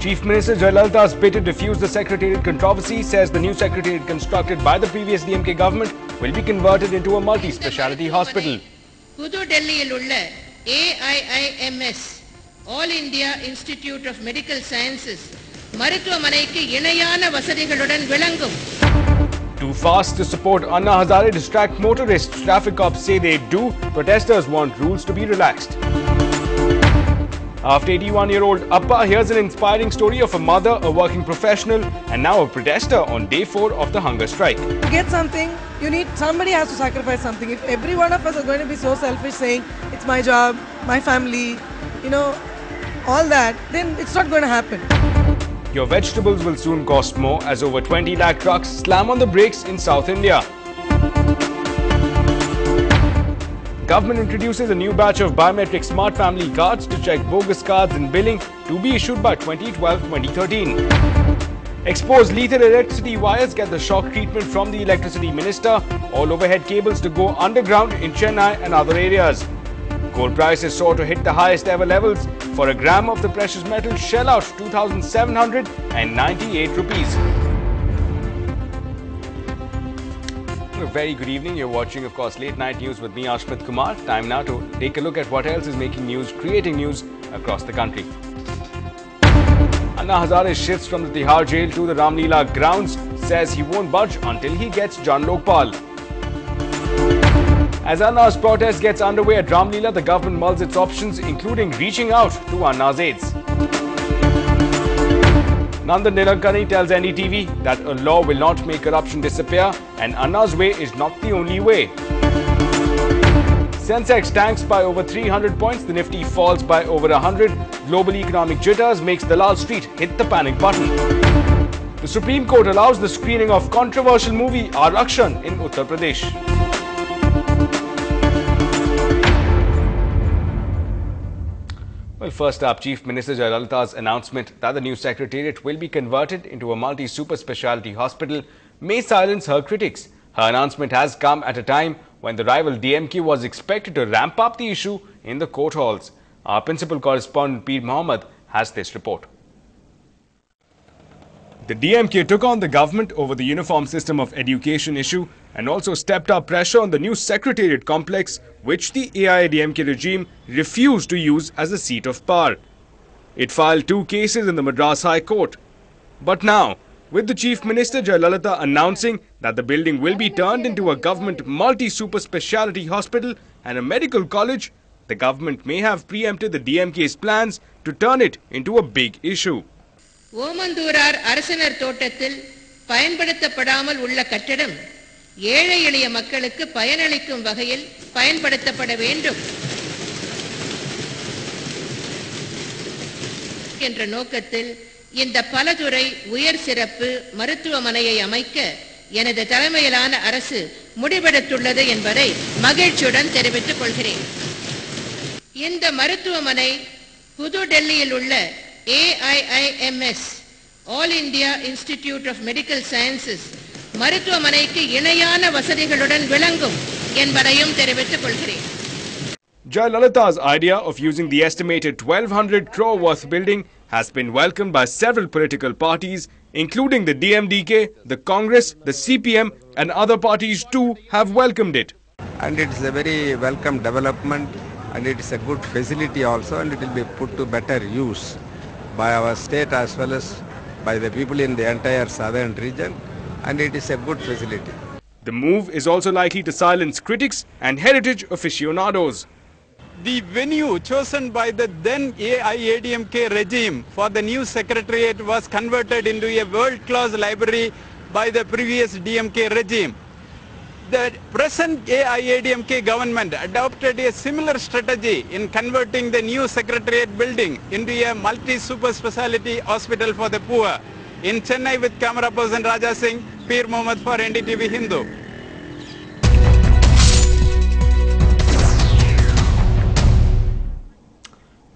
Chief Minister Jayalalitha's bid to defuse the Secretariat controversy says the new Secretariat constructed by the previous DMK government will be converted into a multi-speciality hospital. Pudu Delhi AIIMS, All India Institute of Medical Sciences, மருத்துவமனைக்கு இணையான வசதிகளுடன் விளங்கும். Too fast to support Anna Hazare distract motorists. Traffic cops say they do. Protesters want rules to be relaxed. After 81-year-old Appa, here's an inspiring story of a mother, a working professional, and now a protester on day 4 of the hunger strike. To get something, somebody has to sacrifice something. If every one of us are going to be so selfish, saying it's my job, my family, all that, then it's not going to happen. Your vegetables will soon cost more as over 20 lakh trucks slam on the brakes in South India. Government introduces a new batch of biometric smart family cards to check bogus cards and billing to be issued by 2012-2013. Exposed lethal electricity wires get the shock treatment from the electricity minister. All overhead cables to go underground in Chennai and other areas. Gold prices soar to hit the highest ever levels. For a gram of the precious metal, shell out 2,798 rupees. A very good evening. You're watching, of course, Late Night News with me, Ashmit Kumar. Time now to take a look at what else is making news, creating news across the country. Anna Hazare shifts from the Tihar jail to the Ramleela grounds, says he won't budge until he gets Jan Lokpal. As Anna's protest gets underway at Ramleela, the government mulls its options, including reaching out to Anna's aides. Nandan Nilekani tells NDTV that a law will not make corruption disappear and Anna's way is not the only way. Sensex tanks by over 300 points, the Nifty falls by over 100. Global economic jitters makes Dalal Street hit the panic button. The Supreme Court allows the screening of controversial movie Arakshan in Uttar Pradesh. Well, first up, Chief Minister Jayalalitha's announcement that the new Secretariat will be converted into a multi-super speciality hospital may silence her critics. Her announcement has come at a time when the rival DMK was expected to ramp up the issue in the court halls. Our principal correspondent Peer Mohammed has this report. The DMK took on the government over the uniform system of education issue and also stepped up pressure on the new Secretariat complex, which the AIADMK regime refused to use as a seat of power. It filed 2 cases in the Madras High Court. But now, with the Chief Minister Jayalalitha announcing that the building will be turned into a government multi-super speciality hospital and a medical college, the government may have preempted the DMK's plans to turn it into a big issue. Omandurar அரசனர் தோட்டத்தில் பயன்படுத்தப்படாமல் உள்ள கட்டடம் ஏழை எளிய மக்களுக்கு பயனளிக்கும் வகையில் பயன்படுத்தப்பட வேண்டும் என்ற நோக்கத்தில் இந்த பலதுறை உயர் சிறப்பு மருத்துவமனையை அமைக்க எனது தலைமையிலான அரசு முடிவெடுத்துள்ளது என்பதை மகிழ்ச்சியுடன் தெரிவித்துக் கொள்கிறேன். இந்த மருத்துவமனை புது டெல்லியில் உள்ள AIIMS, All India Institute of Medical Sciences, மருத்துவமனைக்கு இணையான வசதிகளுடன் விளங்கும் என்பதையும் தெரிவித்துக் கொள்கிறேன். Jayalalitha's idea of using the estimated 1,200 crore worth building has been welcomed by several political parties, including the DMDK, the Congress, the CPM and other parties too have welcomed it. And it is a very welcome development and it is a good facility also, and it will be put to better use by our state as well as by the people in the entire southern region, and it is a good facility. The move is also likely to silence critics and heritage aficionados. The venue chosen by the then AIADMK regime for the new secretariat was converted into a world-class library by the previous DMK regime. The present AIADMK government adopted a similar strategy in converting the new secretariat building into a multi-super speciality hospital for the poor. In Chennai with camera person Raja Singh, Peer Mohammed for NDTV Hindu.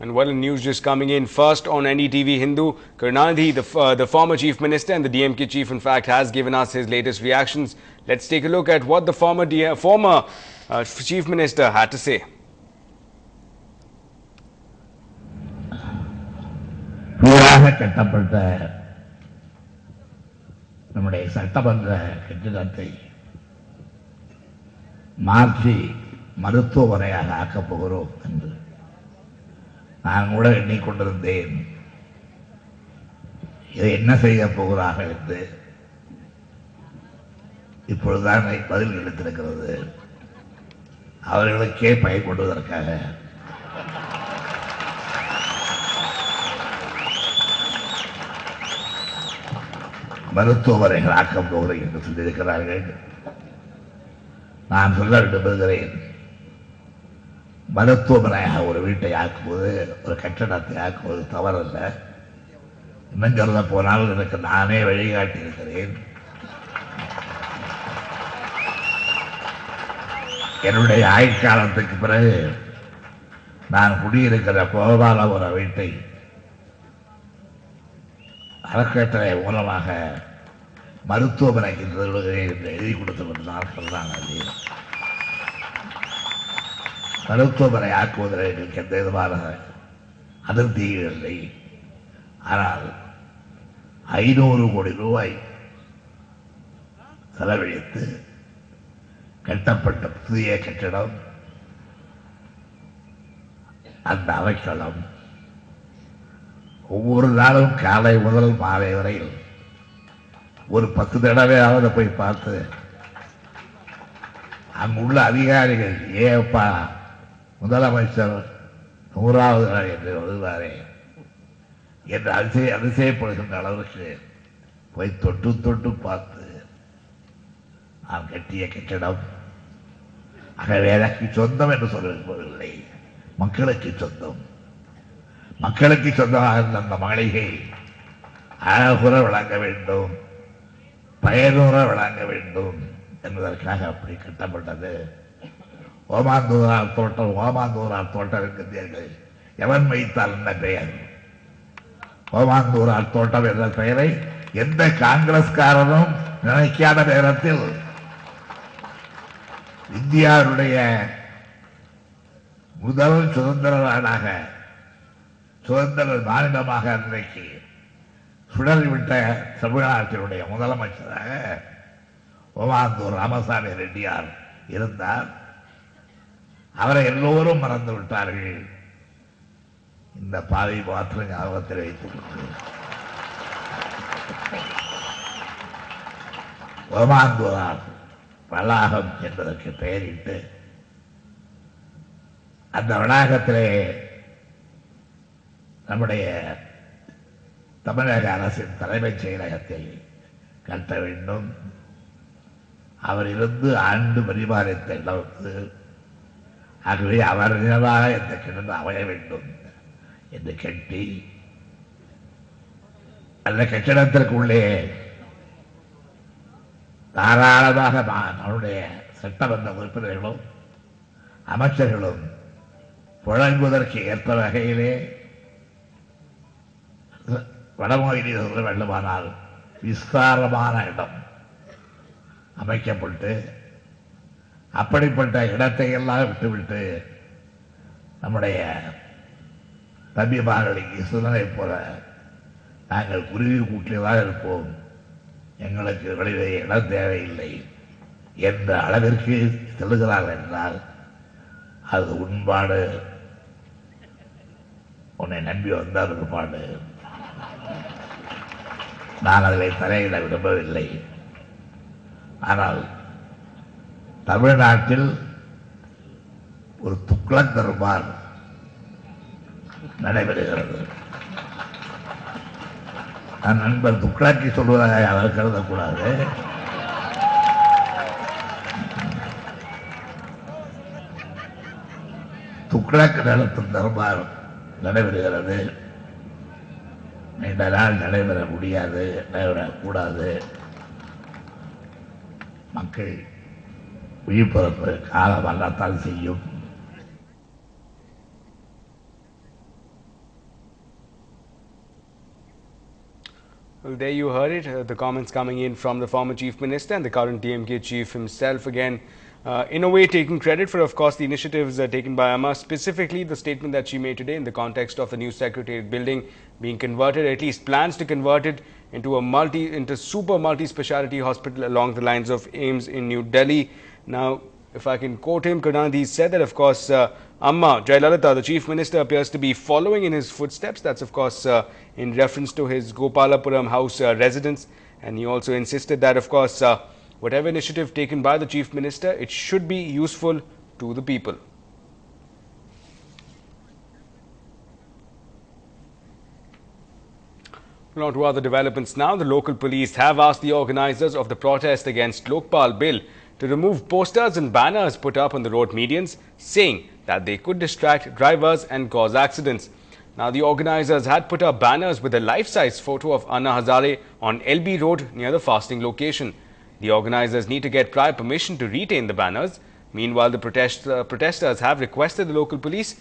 And well, news just coming in first on NDTV Hindu. Karunanidhi, the former chief minister and the DMK chief, in fact, has given us his latest reactions. Let's take a look at what the former chief minister had to say. புதிதாக கட்டப்பட்ட நம்முடைய சட்டமன்ற கட்டிடத்தை மாற்றி மருத்துவமனையாக ஆக்கப் போகிறோம் என்று நான் கூட எண்ணிக்கொண்டிருந்தேன். இதை என்ன செய்ய போகிறார்கள் என்று இப்பொழுதுதான் பதில் கிடைத்திருக்கிறது. அவர்களுக்கே பயன்படுவதற்காக மருத்துவமனைகள் ஆக்கப் போகிறேன் என்று சொல்லியிருக்கிறார்கள். நான் சொல்ல விரும்புகிறேன், மருத்துவமனையாக ஒரு வீட்டை ஆக்குவது, ஒரு கட்டடத்தை ஆக்குவது தவறல்ல. இன்னும் சொல்ல போனால் எனக்கு நானே வழிகாட்டி இருக்கிறேன். என்னுடைய ஆயுட்காலத்துக்கு பிறகு நான் குடியிருக்கிற கோபாலபுர வீட்டை அறக்கட்டளை மூலமாக மருத்துவமனைக்கு நிறுவுகிறேன் என்று எழுதி கொடுத்த நாட்கள் தான் அது. மருத்துவமனை ஆக்குவதில் எங்களுக்கு எந்த விதமான அதிருப்தியும் இல்லை. ஆனால் 500 கோடி ரூபாய் செலவழித்து கட்டப்பட்ட புதிய கட்டிடம், அந்த அவைக்களம் ஒவ்வொரு நாளும் காலை முதல் மாலை வரையில் ஒரு 10 தடவையாவது போய் பார்த்து அங்குள்ள அதிகாரிகள் ஏப்பா முதலமைச்சர் 100வது நாள் என்று வருவாரே என்று அதிசயப்படுகின்ற அளவுக்கு போய் தொட்டு தொட்டு பார்த்து நாம் கட்டிய கட்டிடம் ஆகவே எனக்கு சொந்தம் என்று சொல்லவில்லை, மக்களுக்கு சொந்தம். மக்களுக்கு சொந்தமாக இருந்த அந்த மாளிகை அழகுற விளங்க வேண்டும், பயனுற விளங்க வேண்டும் என்பதற்காக அப்படி கட்டப்பட்டது. ஓமாந்தூரார் தோட்டம், ஓமாந்தூரார் தோட்டம் என்கின்றீர்கள். எவன் வைத்தால் என்ன பெயர்? ஓமாந்தூரார் தோட்டம் என்ற பெயரை எந்த காங்கிரஸ்காரனும் நினைக்காத நேரத்தில் இந்தியாவுடைய முதல் சுதந்திர நாடாக, சுதந்திர மாநிலமாக அன்றைக்கு சுடறிவிட்ட தமிழ்நாட்டினுடைய முதலமைச்சராக ஓமாந்தூர் ராமசாமி ரெட்டியார் இருந்தார். அவரை எல்லோரும் மறந்து விட்டார்கள். இந்த பாதை மாற்றம் ஞாபகத்தில் வைத்துக் கொண்டு ஓமாந்தூரார் வளாகம் என்பதற்கு பெயரிட்டு அந்த வளாகத்திலே நம்முடைய தமிழக அரசின் தலைமைச் செயலகத்தை கட்ட வேண்டும். அவர் இருந்து ஆண்டு பரிமாறித்த இடத்து, ஆகவே அவர் நினைவாக இந்த கிணறு அமைய வேண்டும் என்று கட்டி அந்த கட்டிடத்திற்குள்ளே தாராளமாக நம்முடைய சட்டமன்ற உறுப்பினர்களும் அமைச்சர்களும் புழங்குவதற்கு ஏற்ற வகையிலே வடமொழி சொல்ல வேண்டுமானால் விஸ்தாரமான இடம் அமைக்கப்பட்டு, அப்படிப்பட்ட இடத்தை எல்லாம் விட்டுவிட்டு நம்முடைய தம்பிமார்களுக்கு சூழ்நிலை போல நாங்கள் குருவி கூட்டியதாக இருப்போம், எங்களுக்கு வெளியே இடம் தேவையில்லை என்ற அளவிற்கு செல்லுகிறார்கள் என்றால் அது உண்பாடு. உன்னை நம்பி வந்தால் உண்பாடு. நான் அதில் தலையிட விரும்பவில்லை. ஆனால் தமிழ்நாட்டில் ஒரு துக்ளக் தர்பார் நடைபெறுகிறது. நான் நண்பர் துக்ளக்கி சொல்வதாக அவர் கருதக்கூடாது. துக்ளக் நடத்தும் தர்பார் நடைபெறுகிறது. நீண்ட நாள் நடைபெற முடியாது, நடைபெறக்கூடாது. மக்கள் விழிப்புணர்வு காலம் அல்லத்தான் செய்யும். Well, there you heard it, the comments coming in from the former Chief Minister and the current DMK Chief himself again. In a way taking credit for, of course, the initiatives taken by Amma, specifically the statement that she made today in the context of the new Secretariat building, being converted, at least plans to convert it into super multi-speciality hospital along the lines of AIIMS in New Delhi. Now, if I can quote him, Karunanidhi said that, of course, Amma Jayalalitha, the Chief Minister, appears to be following in his footsteps. That's, of course, in reference to his Gopalapuram house residence. And he also insisted that, of course, whatever initiative taken by the Chief Minister, it should be useful to the people. Now to other developments now. The local police have asked the organizers of the protest against Lokpal Bill to remove posters and banners put up on the road medians, saying that they could distract drivers and cause accidents. Now, the organizers had put up banners with a life-size photo of Anna Hazare on LB Road near the fasting location. The organizers need to get prior permission to retain the banners. Meanwhile, the protesters have requested the local police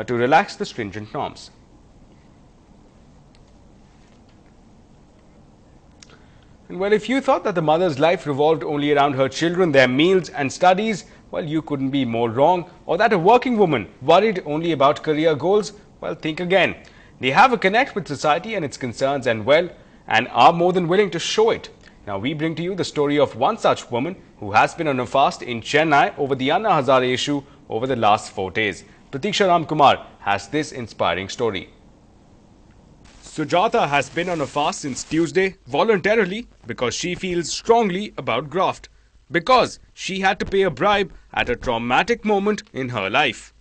to relax the stringent norms. And well, if you thought that the mother's life revolved only around her children, their meals and studies, well, you couldn't be more wrong. Or that a working woman worried only about career goals, well, think again. They have a connect with society and its concerns and are more than willing to show it. Now, we bring to you the story of one such woman who has been on a fast in Chennai over the Anna Hazare issue over the last 4 days. Pratiksha Ramkumar has this inspiring story. Sujata has been on a fast since Tuesday voluntarily because she feels strongly about graft. Because she had to pay a bribe at a traumatic moment in her life.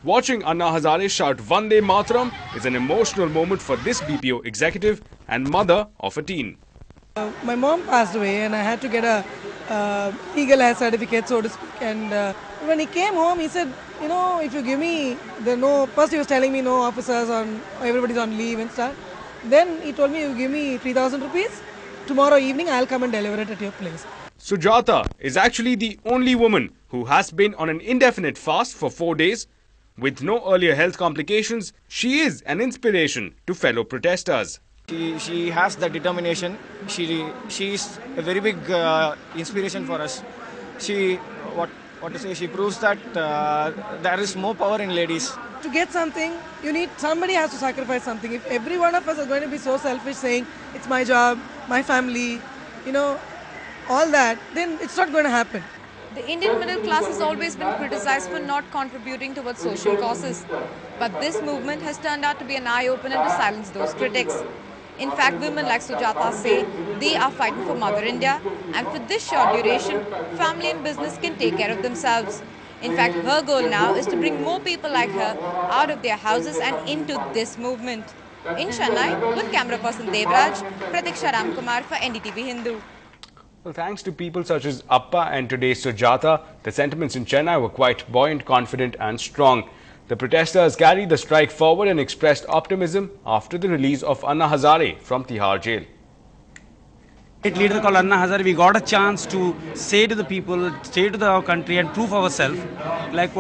Watching Anna Hazare shout Vande Mataram is an emotional moment for this BPO executive and mother of a teen. My mom passed away and I had to get a legal hair certificate, so to speak. And when he came home, he said, you know, if you give me first he was telling me no officers everybody's on leave and stuff. Then he told me, you give me 3,000 rupees, tomorrow evening I'll come and deliver it at your place. Sujata is actually the only woman who has been on an indefinite fast for 4 days. With no earlier health complications, she is an inspiration to fellow protesters. She has the determination. She is a very big inspiration for us. She proves that there is more power in ladies. To get something, somebody has to sacrifice something. If every one of us are going to be so selfish saying, it's my job, my family, all that, then it's not going to happen. The Indian middle class has always been criticized for not contributing towards social causes. But this movement has turned out to be an eye-opener to silence those critics. In fact, women like Sujata say they are fighting for Mother India, and for this short duration, family and business can take care of themselves. In fact, her goal now is to bring more people like her out of their houses and into this movement. In Chennai, with camera person Devraj, Pratiksha Ramkumar for NDTV Hindu. Well, thanks to people such as Appa and today Sujata, the sentiments in Chennai were quite buoyant, confident and strong. The protesters carried the strike forward and expressed optimism after the release of Anna Hazare from Tihar jail. Leader called Anna Hazare, we got a chance to say to the people, say to our country and prove ourselves, like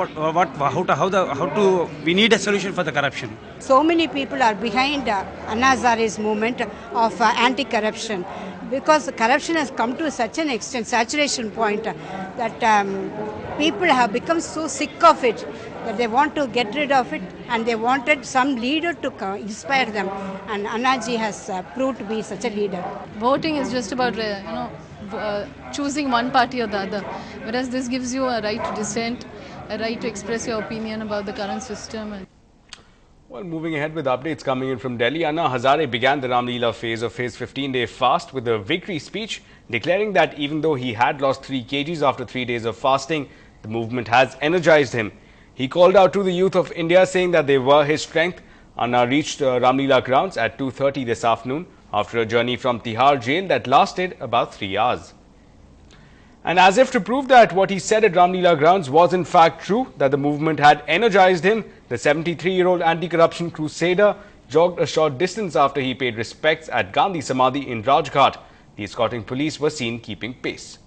we need a solution for the corruption. So many people are behind Anna Hazare's movement of anti-corruption, because corruption has come to such an extent, saturation point, that people have become so sick of it that they want to get rid of it, and they wanted some leader to inspire them, and Annaji has proved to be such a leader. Voting is just about choosing one party or the other, whereas this gives you a right to dissent, a right to express your opinion about the current system. Well, moving ahead with updates coming in from Delhi, Anna Hazare began the Ram Leela phase of his 15-day fast with a victory speech declaring that even though he had lost 3 kgs after 3 days of fasting, the movement has energized him. He called out to the youth of India, saying that they were his strength. Anna reached Ram Leela grounds at 2:30 this afternoon after a journey from Tihar jail that lasted about 3 hours. And as if to prove that what he said at Ram Leela grounds was in fact true, that the movement had energized him, the 73-year-old anti-corruption crusader jogged a short distance after he paid respects at Gandhi Samadhi in Rajghat. The escorting police were seen keeping pace.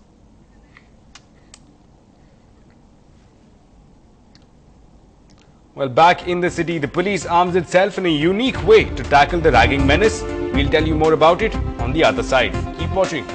Well, back in the city, the police arms itself in a unique way to tackle the ragging menace. We'll tell you more about it on the other side. Keep watching.